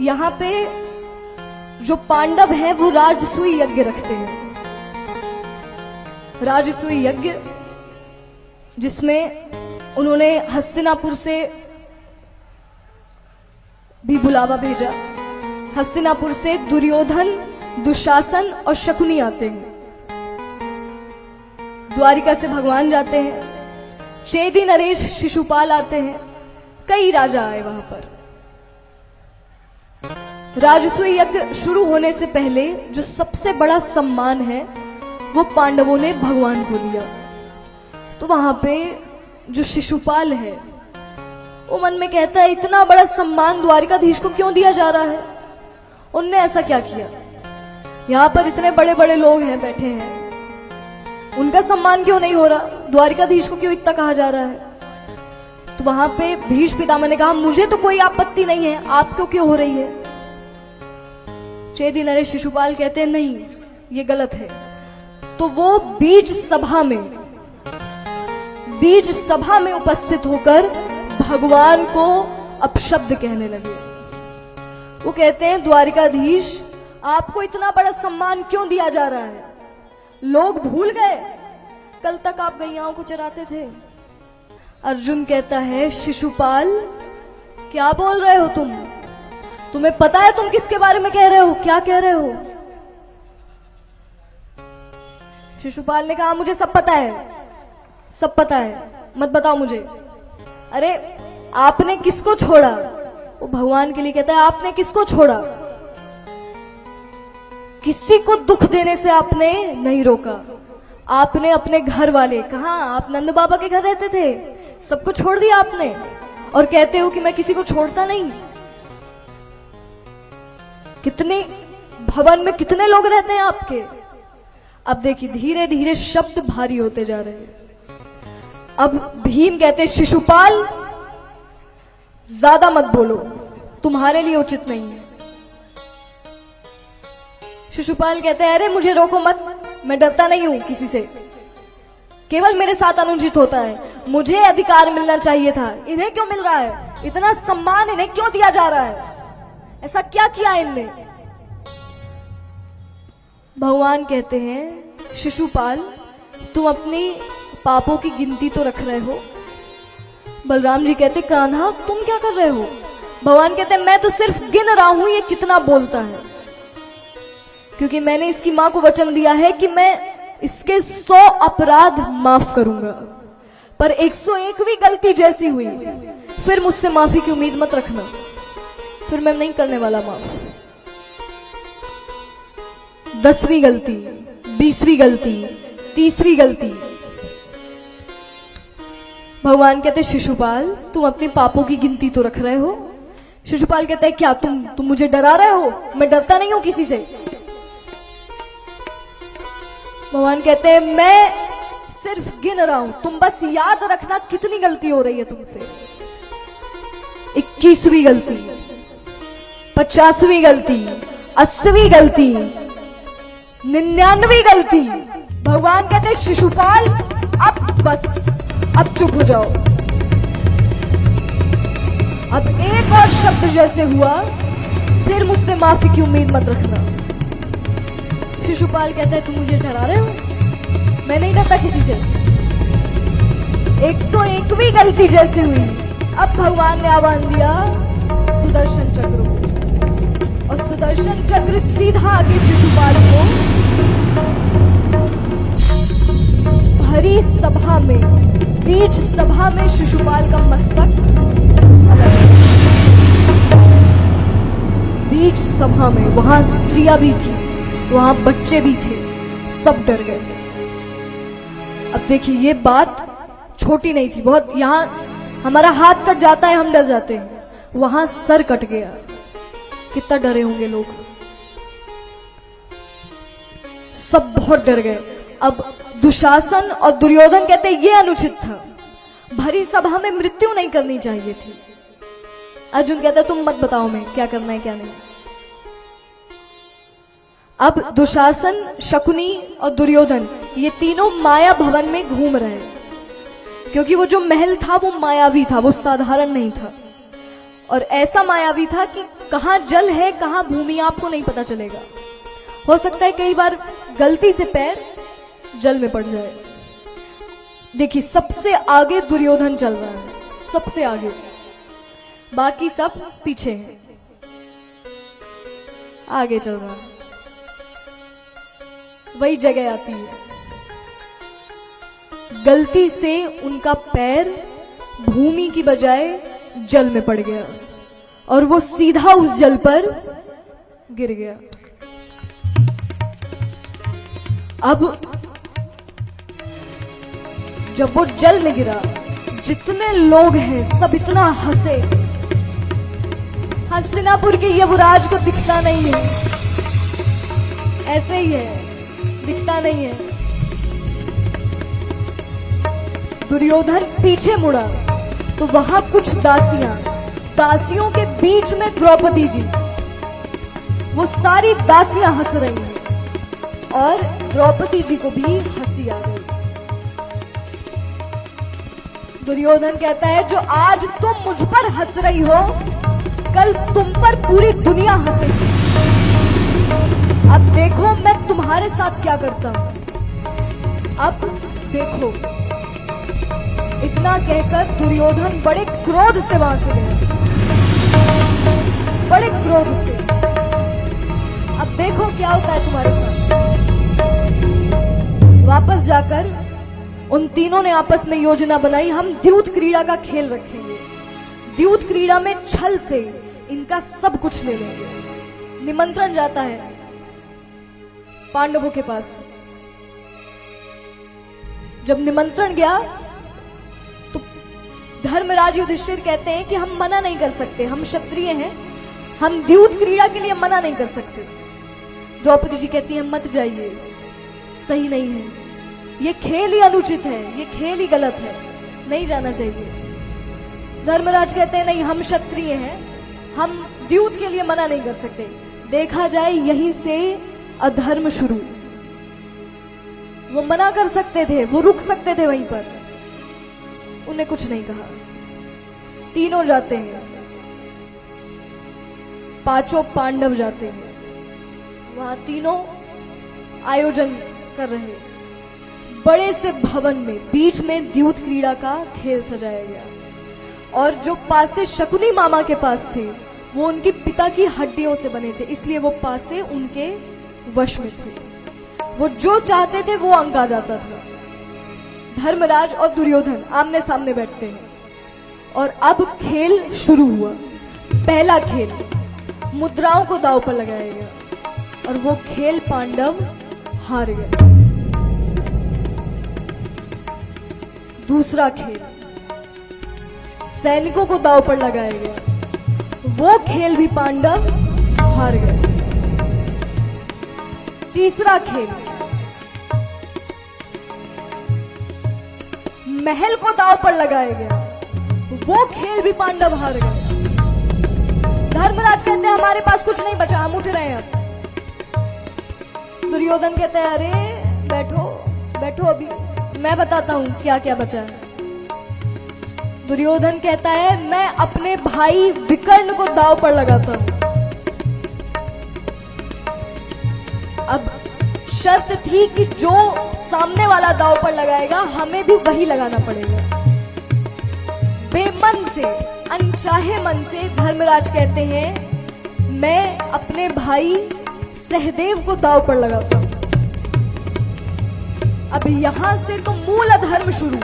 यहाँ पे जो पांडव हैं वो राजसूय यज्ञ रखते हैं। राजसूय यज्ञ जिसमें उन्होंने हस्तिनापुर से भी बुलावा भेजा। हस्तिनापुर से दुर्योधन, दुशासन और शकुनी आते हैं। द्वारिका से भगवान जाते हैं। चेदी, नरेश, शिशुपाल आते हैं। कई राजा आए वहां पर। राजसूय यज्ञ शुरू होने से पहले जो सबसे बड़ा सम्मान है वो पांडवों ने भगवान को दिया। तो वहां पे जो शिशुपाल है वो मन में कहता है इतना बड़ा सम्मान द्वारिकाधीश को क्यों दिया जा रहा है? उनने ऐसा क्या किया? यहां पर इतने बड़े बड़े लोग हैं, बैठे हैं, उनका सम्मान क्यों नहीं हो रहा? द्वारिकाधीश को क्यों इतना कहा जा रहा है? तो वहां पे भीष्म पितामह ने कहा मुझे तो कोई आपत्ति नहीं है, आपको क्यों हो रही है? चेदी, नरेश, शिशुपाल कहते हैं नहीं, ये गलत है। तो वो बीज सभा में उपस्थित होकर भगवान को अपशब्द कहने लगे। वो कहते हैं द्वारिकाधीश आपको इतना बड़ा सम्मान क्यों दिया जा रहा है? लोग भूल गए कल तक आप गैयाओं को चराते थे। अर्जुन कहता है शिशुपाल क्या बोल रहे हो तुम? तुम्हें पता है तुम किसके बारे में कह रहे हो? क्या कह रहे हो? शिशुपाल ने कहा मुझे सब पता है, सब पता है, मत बताओ मुझे। अरे आपने किसको छोड़ा? वो भगवान के लिए कहता है आपने किसको छोड़ा? किसी को दुख देने से आपने नहीं रोका। आपने अपने घर वाले, कहा आप नंद बाबा के घर रहते थे, सबको छोड़ दिया आपने और कहते हो कि मैं किसी को छोड़ता नहीं। कितने भवन में कितने लोग रहते हैं आपके? अब देखिए धीरे धीरे शब्द भारी होते जा रहे हैं। अब भीम कहते शिशुपाल ज्यादा मत बोलो, तुम्हारे लिए उचित नहीं है। शिशुपाल कहते हैं अरे मुझे रोको मत, मैं डरता नहीं हूं किसी से, केवल मेरे साथ अनुचित होता है, मुझे अधिकार मिलना चाहिए था, इन्हें क्यों मिल रहा है? इतना सम्मान इन्हें क्यों दिया जा रहा है? ऐसा क्या किया इनने? भगवान कहते हैं शिशुपाल तुम अपनी पापों की गिनती तो रख रहे हो। बलराम जी कहते कान्हा तुम क्या कर रहे हो? भगवान कहते मैं तो सिर्फ गिन रहा हूं ये कितना बोलता है, क्योंकि मैंने इसकी मां को वचन दिया है कि मैं इसके 100 अपराध माफ करूंगा, पर 101वीं गलती जैसी हुई फिर मुझसे माफी की उम्मीद मत रखना, फिर मैं नहीं करने वाला माफ। 10वीं गलती, 20वीं गलती, 30वीं गलती। भगवान कहते शिशुपाल तुम अपने पापों की गिनती तो रख रहे हो। शिशुपाल कहते हैं क्या तुम मुझे डरा रहे हो? मैं डरता नहीं हूं किसी से। भगवान कहते हैं मैं सिर्फ गिन रहा हूं, तुम बस याद रखना कितनी गलती हो रही है तुमसे। 21वीं गलती, 50वीं गलती, 80वीं गलती, 99वीं गलती। भगवान कहते शिशुपाल अब बस, अब चुप हो जाओ। अब एक और शब्द जैसे हुआ फिर मुझसे माफी की उम्मीद मत रखना। शिशुपाल कहता है तुम मुझे डरा रहे हो? मैं नहीं डरता किसी से। 101वीं गलती जैसे हुई अब भगवान ने आह्वान दिया सुदर्शन चक्र को, और सुदर्शन चक्र सीधा आके शिशुपाल को भरी सभा में, बीच सभा में शिशुपाल का मस्तक अलग, बीच सभा में, वहां स्त्रियां भी थी, वहां बच्चे भी थे, सब डर गए। अब देखिए ये बात छोटी नहीं थी, बहुत, यहां हमारा हाथ कट जाता है हम डर जाते हैं, वहां सर कट गया। कितना डरे होंगे लोग, सब बहुत डर गए। अब दुशासन और दुर्योधन कहते ये अनुचित था, भरी सभा में मृत्यु नहीं करनी चाहिए थी। अर्जुन कहता तुम मत बताओ मैं क्या करना है क्या नहीं। अब दुशासन, शकुनी और दुर्योधन ये तीनों माया भवन में घूम रहे हैं, क्योंकि वो जो महल था वो मायावी था, वो साधारण नहीं था, और ऐसा मायावी था कि कहाँ जल है कहाँ भूमि आपको नहीं पता चलेगा। हो सकता है कई बार गलती से पैर जल में पड़ जाए। देखिए सबसे आगे दुर्योधन चल रहा है, सबसे आगे, बाकी सब पीछे हैं, आगे चल रहा है। वही जगह आती है, गलती से उनका पैर भूमि की बजाय जल में पड़ गया और वो सीधा उस जल पर गिर गया। अब जब वो जल में गिरा, जितने लोग हैं सब इतना हंसे। हस्तिनापुर के युवराज को दिखता नहीं है, ऐसे ही है, दिखता नहीं है। दुर्योधन पीछे मुड़ा तो वहां कुछ दासियों के बीच में द्रौपदी जी, वो सारी दासियां हंस रही हैं और द्रौपदी जी को भी हंसी आ गई। दुर्योधन कहता है जो आज तुम मुझ पर हंस रही हो, कल तुम पर पूरी दुनिया हंसेगी। अब देखो मैं तुम्हारे साथ क्या करता हूं, अब देखो। इतना कहकर दुर्योधन बड़े क्रोध से वहां से गया, बड़े क्रोध से। अब देखो क्या होता है तुम्हारे साथ। वापस जाकर उन तीनों ने आपस में योजना बनाई, हम द्यूत क्रीड़ा का खेल रखेंगे। द्यूत क्रीड़ा में छल से इनका सब कुछ ले लेंगे। निमंत्रण जाता है पांडवों के पास। जब निमंत्रण गया तो धर्मराज युधिष्ठिर कहते हैं कि हम मना नहीं कर सकते, हम क्षत्रिय हैं, हम द्यूत क्रीड़ा के लिए मना नहीं कर सकते। द्रौपदी जी कहती है मत जाइए, सही नहीं है, ये खेल ही अनुचित है, ये खेल ही गलत है, नहीं जाना चाहिए। धर्मराज कहते हैं नहीं, हम क्षत्रिय हैं, हम द्यूत के लिए मना नहीं कर सकते। देखा जाए यहीं से अधर्म शुरू। वो मना कर सकते थे, वो रुक सकते थे वहीं पर, उन्हें कुछ नहीं कहा। तीनों जाते हैं, पांचों पांडव जाते हैं, वहां तीनों आयोजन कर रहे हैं। बड़े से भवन में बीच में द्यूत क्रीड़ा का खेल सजाया गया और जो पासे शकुनी मामा के पास थे वो उनके पिता की हड्डियों से बने थे, इसलिए वो पासे उनके वश में थे। वो जो चाहते थे वो अंक आ जाता था। धर्मराज और दुर्योधन आमने सामने बैठते हैं और अब खेल शुरू हुआ। पहला खेल, मुद्राओं को दांव पर लगाया गया और वो खेल पांडव हार गए। दूसरा खेल, सैनिकों को दांव पर लगाया गया, वो खेल भी पांडव हार गए। तीसरा खेल, महल को दांव पर लगाया गया, वो खेल भी पांडव हार गए। धर्मराज कहते हैं हमारे पास कुछ नहीं बचा, हम उठ रहे हैं अब। दुर्योधन कहते हैं अरे बैठो बैठो, अभी मैं बताता हूं क्या क्या बचा है। दुर्योधन कहता है मैं अपने भाई विकर्ण को दांव पर लगाता हूं। अब शर्त थी कि जो सामने वाला दांव पर लगाएगा हमें भी वही लगाना पड़ेगा। बेमन से, अनचाहे मन से धर्मराज कहते हैं मैं अपने भाई सहदेव को दांव पर लगाता हूं। अब यहां से तो मूल अधर्म शुरू,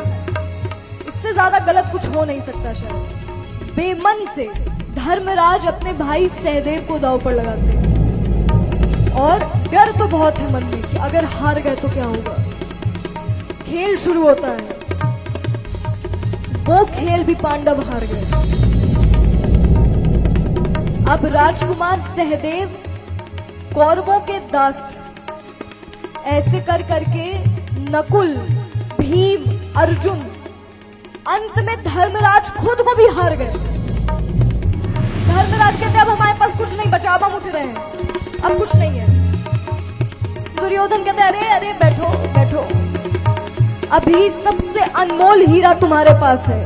इससे ज्यादा गलत कुछ हो नहीं सकता शायद। बेमन से धर्मराज अपने भाई सहदेव को दांव पर लगाते हैं और डर तो बहुत है मन में कि अगर हार गए तो क्या होगा। खेल शुरू होता है, वो खेल भी पांडव हार गए। अब राजकुमार सहदेव कौरवों के दास, ऐसे कर करके नकुल, भीम, अर्जुन, अंत में धर्मराज खुद को भी हार गए। धर्मराज कहते अब हमारे पास कुछ नहीं बचा, अब हम उठ रहे हैं, अब कुछ नहीं है। दुर्योधन कहते अरे अरे बैठो बैठो, अभी सबसे अनमोल हीरा तुम्हारे पास है।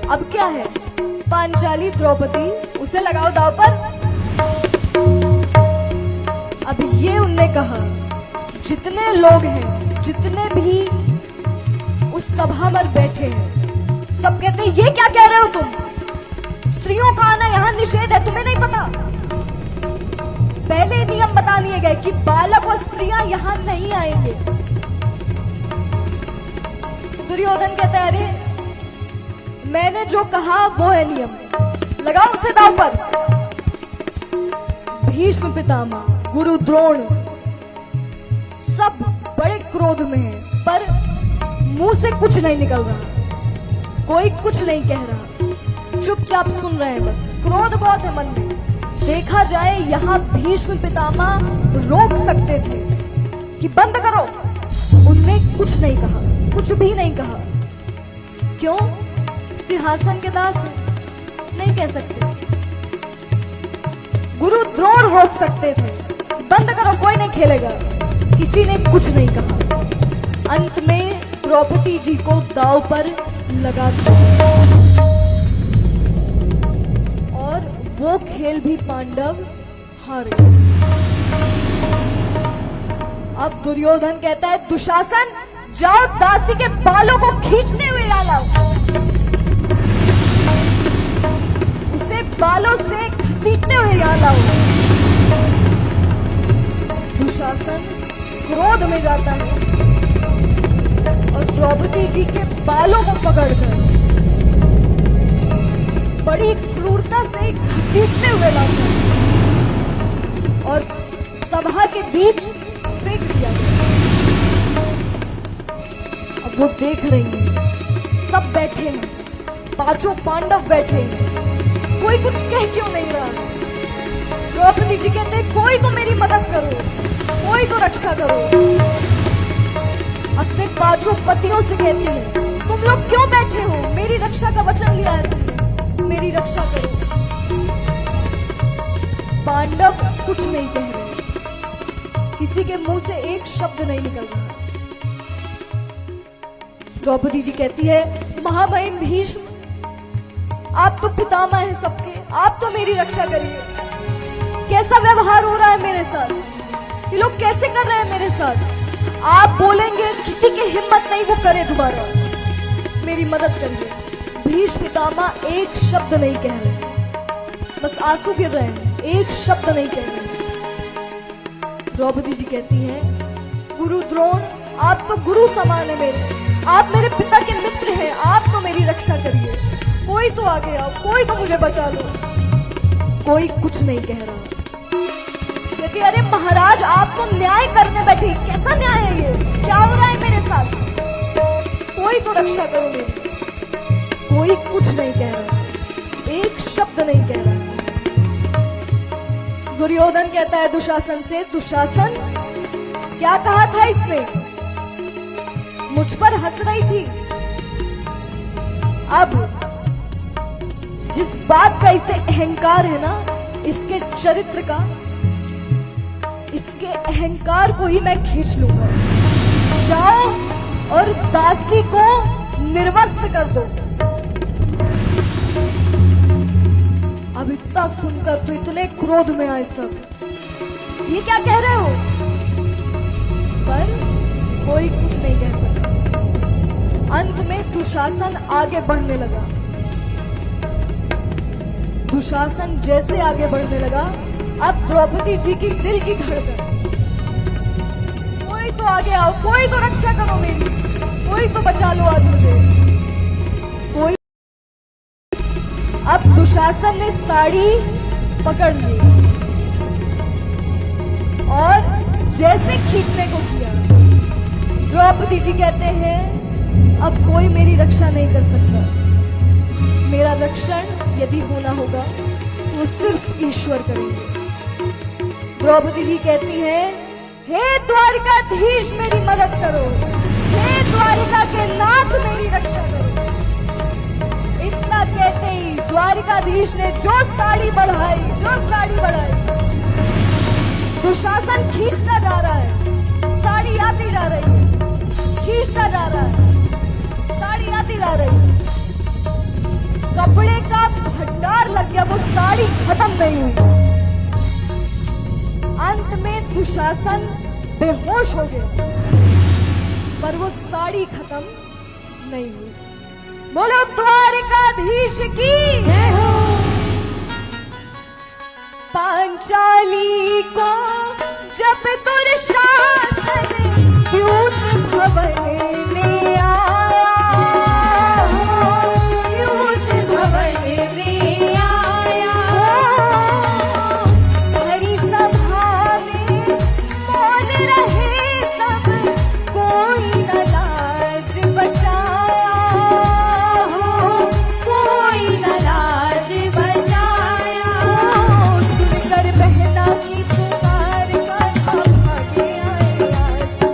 अब क्या है, पांचाली द्रौपदी, उसे लगाओ दांव पर। अब ये उनने कहा, जितने लोग हैं, जितने भी उस सभा में बैठे हैं, सब कहते हैं ये क्या कह रहे हो तुम, स्त्रियों का आना यहाँ निषेध है, तुम्हें नहीं पता। पहले नियम बता दिए गए कि बालक और स्त्रियां यहाँ नहीं आएंगे। दुर्योधन कहता है अरे मैंने जो कहा वो है नियम, लगाओ उसे दांव पर। भीष्म पितामह, गुरु द्रोण सब बड़े क्रोध में हैं, पर मुंह से कुछ नहीं निकल रहा, कोई कुछ नहीं कह रहा, चुपचाप सुन रहे हैं बस। क्रोध बहुत है मन में। देखा जाए यहाँ भीष्म पितामह रोक सकते थे कि बंद करो, उनने कुछ नहीं कहा, कुछ भी नहीं कहा। क्यों? सिंहासन के दास नहीं कह सकते। गुरु द्रोण रोक सकते थे, बंद करो, कोई नहीं खेलेगा, किसी ने कुछ नहीं कहा। अंत में द्रौपदी जी को दांव पर लगा दिया और वो खेल भी पांडव हार गए। अब दुर्योधन कहता है दुशासन जाओ दासी के बालों को खींचते हुए लाओ, उसे बालों से घसीटते हुए यहाँ लाओ। दुशासन क्रोध में जाता है और द्रौपदी जी के बालों को पकड़कर बड़ी क्रूरता से घसीटते हुए लाता है और सभा के बीच फेंक दिया गया। अब वो देख रही है, सब बैठे हैं, पांचों पांडव बैठे हैं, कोई कुछ कह क्यों नहीं रहा। द्रौपदी जी कहते हैं कोई तो मेरी मदद करो, कोई तो रक्षा करो। अपने पांचों पतियों से कहती है तुम लोग क्यों बैठे हो, मेरी रक्षा का वचन लिया है तुमने, मेरी रक्षा करो। पांडव कुछ नहीं कह रहे, किसी के मुंह से एक शब्द नहीं निकल रहा। द्रौपदी जी कहती है महामहिम भीष्म, आप तो पितामह हैं सबके, आप तो मेरी रक्षा करिए। कैसा व्यवहार हो रहा है मेरे साथ, ये लोग कैसे कर रहे हैं मेरे साथ। आप बोलेंगे किसी की हिम्मत नहीं वो करे दोबारा, मेरी मदद करिए। भीष्म पितामह एक शब्द नहीं कह रहे, बस आंसू गिर रहे हैं, एक शब्द नहीं कह रहे। द्रौपदी जी कहती है गुरु द्रोण आप तो गुरु समान है मेरे, आप मेरे पिता के मित्र हैं, आप तो मेरी रक्षा करिए। कोई तो आगे आओ, कोई तो मुझे बचा लो। कोई कुछ नहीं कह रहा, कहती अरे महाराज आप तो न्याय करने बैठे, कैसा न्याय है ये, क्या हो रहा है मेरे साथ, कोई तो रक्षा करो मेरी। कोई कुछ नहीं कह रहा, एक शब्द नहीं कह रहा। दुर्योधन कहता है दुशासन से दुशासन क्या कहा था इसने, मुझ पर हंस रही थी। अब जिस बात का इसे अहंकार है ना, इसके चरित्र का, इसके अहंकार को ही मैं खींच लूंगा। जाओ और दासी को निर्वस्त्र कर दो। अब इतना सुनकर तो इतने क्रोध में आए सब, ये क्या कह रहे हो, पर कोई कुछ नहीं कह सका। अंत में दुशासन आगे बढ़ने लगा। दुशासन जैसे आगे बढ़ने लगा, अब द्रौपदी जी की दिल की धड़कन, कोई तो आगे आओ, कोई तो रक्षा करो मेरी, कोई तो बचा लो आज मुझे, कोई। अब दुशासन ने साड़ी पकड़ ली और जैसे खींचने को किया, द्रौपदी जी कहते हैं अब कोई मेरी रक्षा नहीं कर सकता, मेरा रक्षण यदि होना होगा तो सिर्फ ईश्वर करेंगे। द्रौपदी जी कहती हैं हे द्वारिकाधीश मेरी मदद करो, हे द्वारिका के नाथ मेरी रक्षा करो। इतना कहते ही द्वारिकाधीश ने जो साड़ी बढ़ाई, जो साड़ी बढ़ाई, दुशासन खींचता जा रहा है, साड़ी आती जा रही है, खींचता जा रहा है, साड़ी आती जा रही है। कपड़े का खत्म नहीं हुई। अंत में दुशासन बेहोश हो गया, पर वो साड़ी खत्म नहीं हुई। बोलो द्वारिकाधीश की जय हो। पांचाली को जब दुशासन द्यूत भवन में आया, द्यूत भवन में आया, हरि सभा में मौन रहे सब, कोई न लाज बचाया, कोई न लाज बचाया। सुनकर बहना की पुकार कान्हा भागे आया,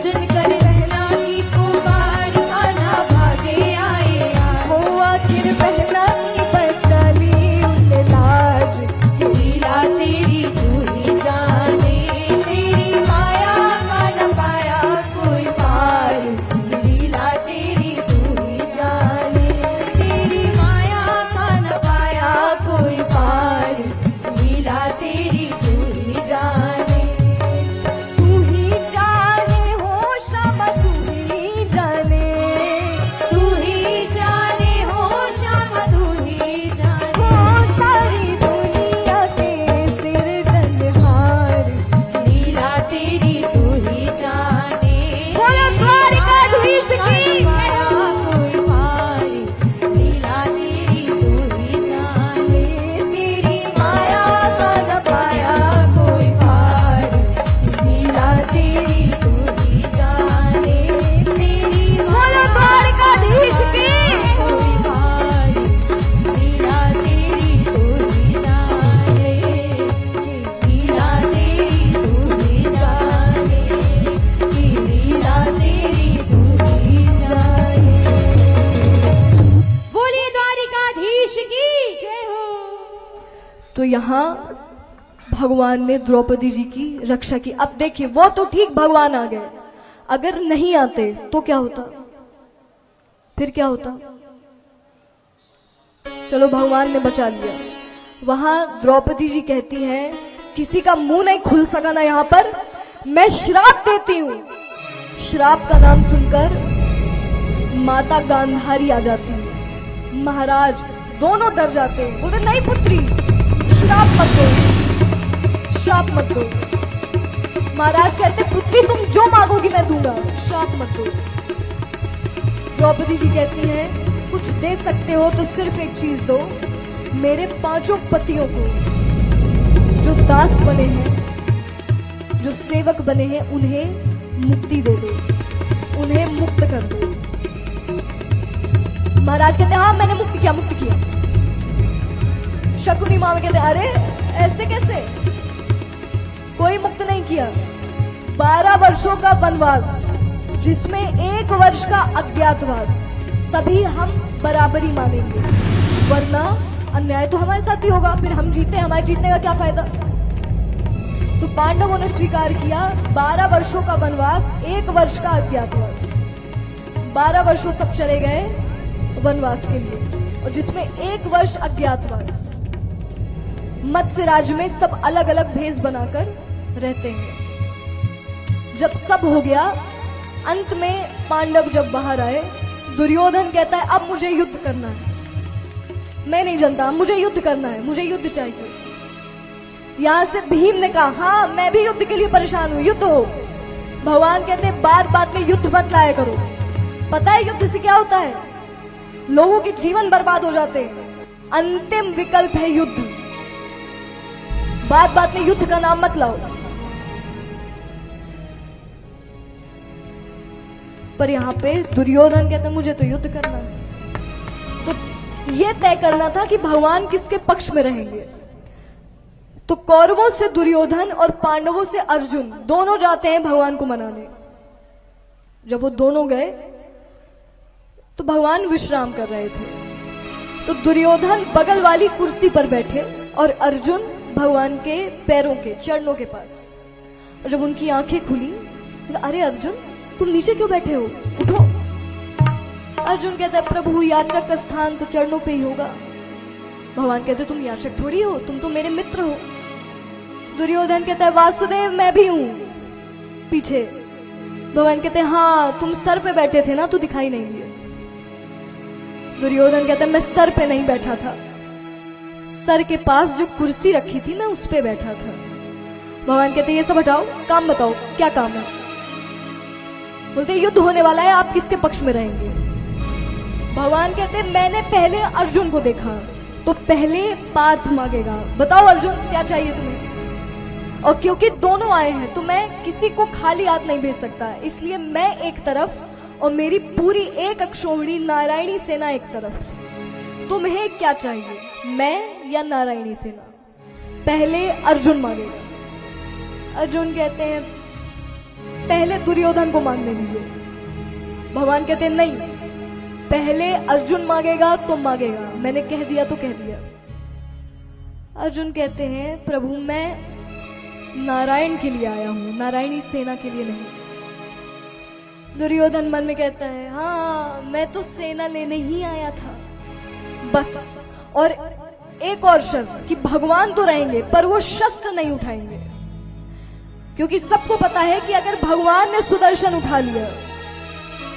सुनकर बहना की पुकार कान्हा भागे आया। हो आखिर बहना की बचा ली उनने लाज, लीला तेरी तू ही जाने, तेरी माया का न पाया कोई पार, लीला तेरी तू ही जाने, तेरी माया का न पाया कोई पार, लीला तेरी तू ही जाने। तू ही जाने हो श्यामा, तू ही जाने, तू ही जाने हो श्यामा, तू ही जाने। हो सारी दुनिया के सिरजनहार, लीला तेरी तू ही जाने। बोलो द्वारिकाधीश की कोई पार, लीला तेरी तू ही जाने, तेरी माया का न पाया कोई पार, लीला तेरी तू ही जाने, तेरी बोलो द्वारिकाधीश की कोई पार, लीला तेरी तू ही जाने, लीला तेरी तू ही जाने, लीला तेरी तू ही जाने। बोलिए द्वारिकाधीश की जय हो। तो यहाँ भगवान ने द्रौपदी जी की रक्षा की। अब देखिए, वो तो ठीक भगवान आ गए, अगर नहीं आते तो क्या होता, फिर क्या होता। चलो भगवान ने बचा लिया। वहां द्रौपदी जी कहती हैं, किसी का मुंह नहीं खुल सका ना यहाँ पर, मैं श्राप देती हूं। श्राप का नाम सुनकर माता गांधारी आ जाती है, महाराज दोनों डर जाते हैं, बोलते नहीं पुत्री, श्राप मत दो, श्राप मत दो। महाराज कहते पुत्री तुम जो मांगोगी मैं दूंगा, श्राप मत दो। द्रौपदी जी कहती हैं, कुछ दे सकते हो तो सिर्फ एक चीज दो, मेरे 5 पतियों को जो दास बने हैं, जो सेवक बने हैं, उन्हें मुक्ति दे दो, उन्हें मुक्त कर दो। महाराज कहते हाँ मैंने मुक्त किया, मुक्त किया। शकुनी मामा कहते अरे ऐसे कैसे, कोई मुक्त नहीं किया। 12 वर्षों का वनवास, जिसमें 1 वर्ष का अज्ञातवास, तभी हम बराबरी मानेंगे, वरना अन्याय तो हमारे साथ भी होगा, फिर हम जीते, हमारे जीतने का क्या फायदा। तो पांडवों ने स्वीकार किया 12 वर्षों का वनवास, 1 वर्ष का अज्ञातवास। 12 वर्षों सब चले गए वनवास के लिए, और जिसमें 1 वर्ष अज्ञातवास। मत्स्य राज्य में सब अलग अलग भेष बनाकर रहते हैं। जब सब हो गया, अंत में पांडव जब बाहर आए, दुर्योधन कहता है अब मुझे युद्ध करना है, मैं नहीं जानता, मुझे युद्ध करना है, मुझे युद्ध चाहिए। यहां से भीम ने कहा हाँ मैं भी युद्ध के लिए परेशान हूं, युद्ध हो। भगवान कहते हैं बात बात में युद्ध मत लाया करो, पता है युद्ध से क्या होता है, लोगों के जीवन बर्बाद हो जाते हैं, अंतिम विकल्प है युद्ध। बात बात में युद्ध का नाम मत लाओ। पर यहां पे दुर्योधन कहते मुझे तो युद्ध करना है। तो यह तय करना था कि भगवान किसके पक्ष में रहेंगे। तो कौरवों से दुर्योधन और पांडवों से अर्जुन दोनों जाते हैं भगवान को मनाने। जब वो दोनों गए तो भगवान विश्राम कर रहे थे, तो दुर्योधन बगल वाली कुर्सी पर बैठे और अर्जुन भगवान के पैरों के चरणों के पास। और जब उनकी आंखें खुली तो अरे अर्जुन तुम नीचे क्यों बैठे हो, उठो। अर्जुन कहता है प्रभु याचक का स्थान तो चरणों पे ही होगा। भगवान कहते तुम याचक थोड़ी हो, तुम तो मेरे मित्र हो। दुर्योधन कहता है वासुदेव मैं भी हूं पीछे। भगवान कहते हैं हाँ तुम सर पे बैठे थे ना तो दिखाई नहीं दिए। दुर्योधन कहता है मैं सर पे नहीं बैठा था, सर के पास जो कुर्सी रखी थी मैं उस पे बैठा था। भगवान कहते ये सब हटाओ, काम बताओ क्या काम है। बोलते युद्ध होने वाला है, आप किसके पक्ष में रहेंगे। भगवान कहते मैंने पहले अर्जुन को देखा तो पहले पार्थ मांगेगा, बताओ अर्जुन क्या चाहिए तुम्हें। और क्योंकि दोनों आए हैं तो मैं किसी को खाली हाथ नहीं भेज सकता, इसलिए मैं एक तरफ और मेरी पूरी एक अक्षौहिणी नारायणी सेना एक तरफ। तुम्हें क्या चाहिए, मैं या नारायणी सेना। पहले अर्जुन मांगेगा। अर्जुन कहते हैं पहले दुर्योधन को मांगने दीजिए। भगवान कहते हैं नहीं, पहले अर्जुन मांगेगा तो मांगेगा, मैंने कह दिया तो कह दिया। अर्जुन कहते हैं प्रभु मैं नारायण के लिए आया हूं, नारायणी सेना के लिए नहीं। दुर्योधन मन में कहता है हाँ मैं तो सेना लेने ही आया था बस, और एक और शर्त कि भगवान तो रहेंगे पर वो शस्त्र नहीं उठाएंगे, क्योंकि सबको पता है कि अगर भगवान ने सुदर्शन उठा लिया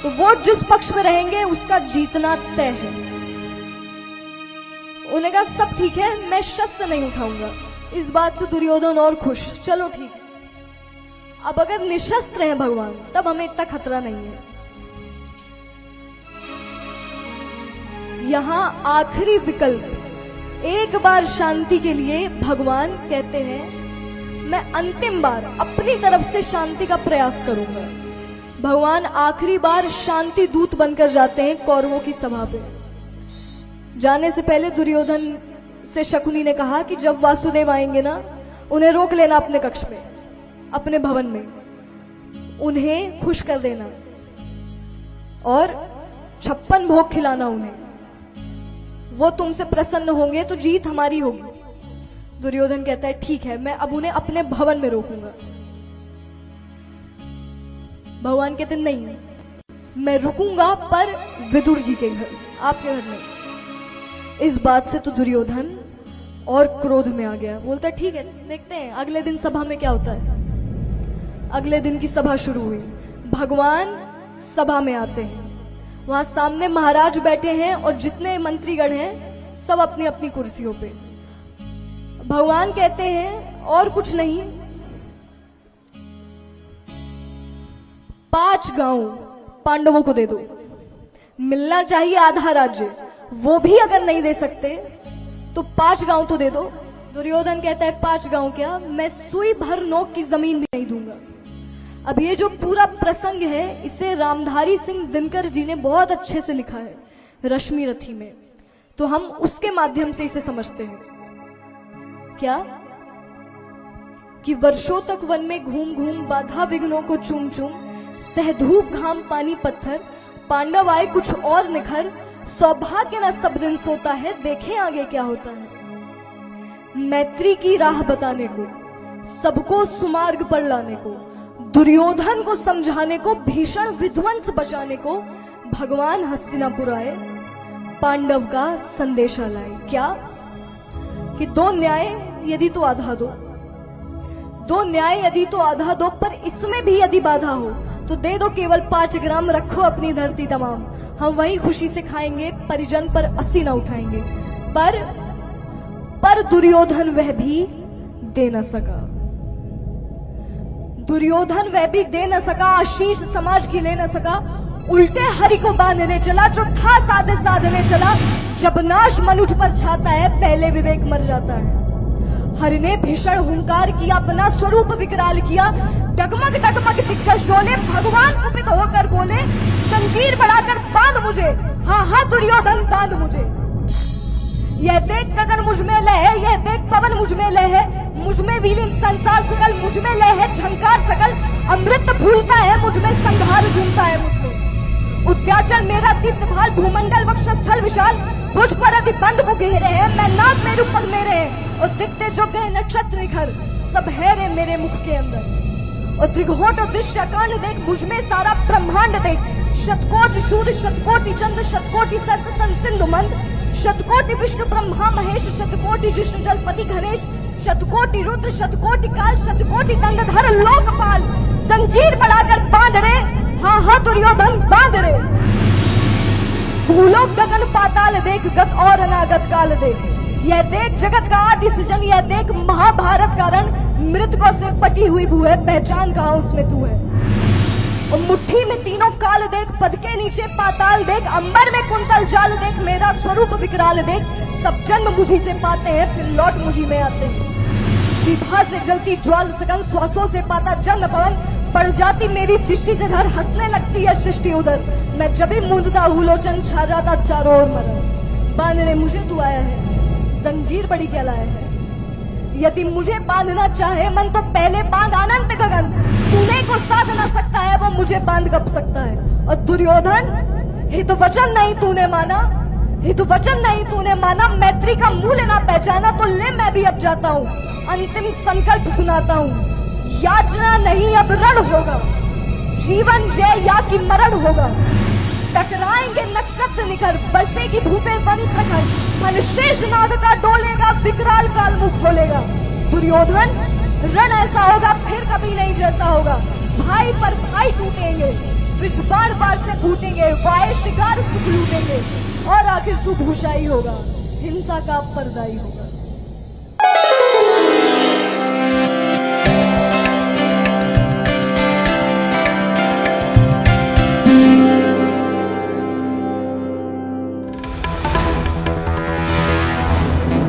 तो वो जिस पक्ष में रहेंगे उसका जीतना तय है। उन्हें कहा सब ठीक है, मैं शस्त्र नहीं उठाऊंगा। इस बात से दुर्योधन और खुश, चलो ठीक है, अब अगर निशस्त्र हैं भगवान तब हमें इतना खतरा नहीं है। यहां आखिरी विकल्प, एक बार शांति के लिए भगवान कहते हैं मैं अंतिम बार अपनी तरफ से शांति का प्रयास करूंगा। भगवान आखिरी बार शांति दूत बनकर जाते हैं कौरवों की सभा पे। जाने से पहले दुर्योधन से शकुनी ने कहा कि जब वासुदेव आएंगे ना उन्हें रोक लेना अपने कक्ष में, अपने भवन में, उन्हें खुश कर देना और 56 भोग खिलाना उन्हें, वो तुमसे प्रसन्न होंगे तो जीत हमारी होगी। दुर्योधन कहता है ठीक है, मैं अब उन्हें अपने भवन में रोकूंगा। भगवान कहते नहीं, मैं रुकूंगा पर विदुर जी के घर, आपके घर में। इस बात से तो दुर्योधन और क्रोध में आ गया, बोलता ठीक है देखते हैं अगले दिन सभा में क्या होता है। अगले दिन की सभा शुरू हुई, भगवान सभा में आते हैं, वहां सामने महाराज बैठे हैं और जितने मंत्रीगण हैं सब अपनी अपनी कुर्सियों पे। भगवान कहते हैं और कुछ नहीं, 5 गांव पांडवों को दे दो, मिलना चाहिए आधा राज्य, वो भी अगर नहीं दे सकते तो 5 गांव तो दे दो। दुर्योधन कहता है 5 गांव क्या, मैं सुई भर नोक की जमीन भी नहीं दूंगा। अब ये जो पूरा प्रसंग है इसे रामधारी सिंह दिनकर जी ने बहुत अच्छे से लिखा है रश्मि रथी में, तो हम उसके माध्यम से इसे समझते हैं। क्या कि वर्षों तक वन में घूम घूम बाधा विघ्नों को चूम चूम, सहधूप घाम पानी पत्थर, पांडव आए कुछ और निखर, सौभाग्य न सब दिन सोता है, देखें आगे क्या होता है। मैत्री की राह बताने को, सबको सुमार्ग पर लाने को, दुर्योधन को समझाने को, भीषण विध्वंस बचाने को भगवान हस्तिनापुर आए, पांडव का संदेशा लाए। क्या कि 2 न्याय यदि तो आधा दो, 2 न्याय यदि तो आधा दो, पर इसमें भी यदि बाधा हो तो दे दो केवल 5 ग्राम, रखो अपनी धरती तमाम, हम वही खुशी से खाएंगे, परिजन पर 80 न उठाएंगे। पर दुर्योधन वह भी दे न सका, दुर्योधन वह भी दे न सका, आशीष समाज की ले न सका, उल्टे हरि को बांधने चला, जो था साधे साधने चला। जब नाश मनुष्य पर छाता है पहले विवेक मर जाता है। हरि ने भीषण हुंकार किया, अपना स्वरूप विकराल किया, डगमग डगमग दिग्गज डोले, भगवान कुपित होकर बोले जंजीर बढ़ाकर बांध मुझे, हाँ हाँ दुर्योधन बांध मुझे। यह देख गगन मुझ में लय है, यह देख पवन मुझ में लय है, मुझ में विलीन संसार सकल, मुझ में लय है झंकार सकल, अमृत फूलता है मुझ में, संहार झूमता है मुझ में। उद्याचल मेरा दीप्त भाल, भूमंडल वक्षस्थल विशाल, मुझ पर अति बंद को घेरे हैं, मैं नाग मेरु पग मेरे हैं, और दिखते जो ग्रह नक्षत्र निखर, सब है रे मेरे मुख के अंदर। और त्रिघोट और दृश्यकांड देख, मुझ में सारा ब्रह्मांड देख, शतकोटि सूर्य शतकोटि चंद्र शतकोटि सत सन सिंधु मंद, शतकोटि विष्णु ब्रह्मा महेश, शतकोटि जिष्णु जलपति गणेश, शतकोटि रुद्र, शतकोटि काल, शतकोटि दंडधर लोकपाल, जंजीर बढ़ाकर बांध रे, हाँ हाँ दुर्योधन बांध रे। भूलोक गगन पाताल देख, गत और अनागत काल देख, यह देख जगत का आदि सृजन, यह देख महाभारत का रण, मृतकों से पटी हुई भू है, पहचान कहाँ उसमें तू है। और मुट्ठी में तीनों काल देख, पद के नीचे पाताल देख, अंबर में कुंतल जाल देख, मेरा स्वरूप विकराल देख, सब जन्म मुझी से पाते हैं फिर लौट मुझी में आते हैं। जीभा से जलती ज्वाल सगन, श्वासों से पाता जन्म पवन, पड़ जाती मेरी दृष्टि जिधर, हंसने लगती है सृष्टि उधर, मैं जब भी मूंदता हूँ लोचन, छा जाता चारों ओर मरण। बांधने मुझे तू आया है, जंजीर बड़ी क्या लाया है। यदि मुझे बांधना चाहे मन तो पहले बांध अनंत गगन, सुने को साध ना सकता है वो मुझे बांध कब सकता है। और दुर्योधन हित वचन नहीं तूने माना, हित वचन नहीं तूने माना, मैत्री का मूल्य ना पहचाना, तो ले मैं भी अब जाता हूँ, अंतिम संकल्प सुनाता हूँ। याचना नहीं अब रण होगा, जीवन जय या कि मरण होगा। टकराएंगे नक्षत्र निखर, बरसेगी भूपे बनी प्रखर, मन शेष नाग का डोलेगा, विकराल काल मुख खोलेगा। दुर्योधन रण ऐसा होगा फिर कभी नहीं जैसा होगा, भाई पर भाई टूटेंगे, विष बार बार से फूटेंगे, वाय शिकार सुख लूटेंगे, और आखिर तू भूषाई होगा, हिंसा का पर्दाई होगा।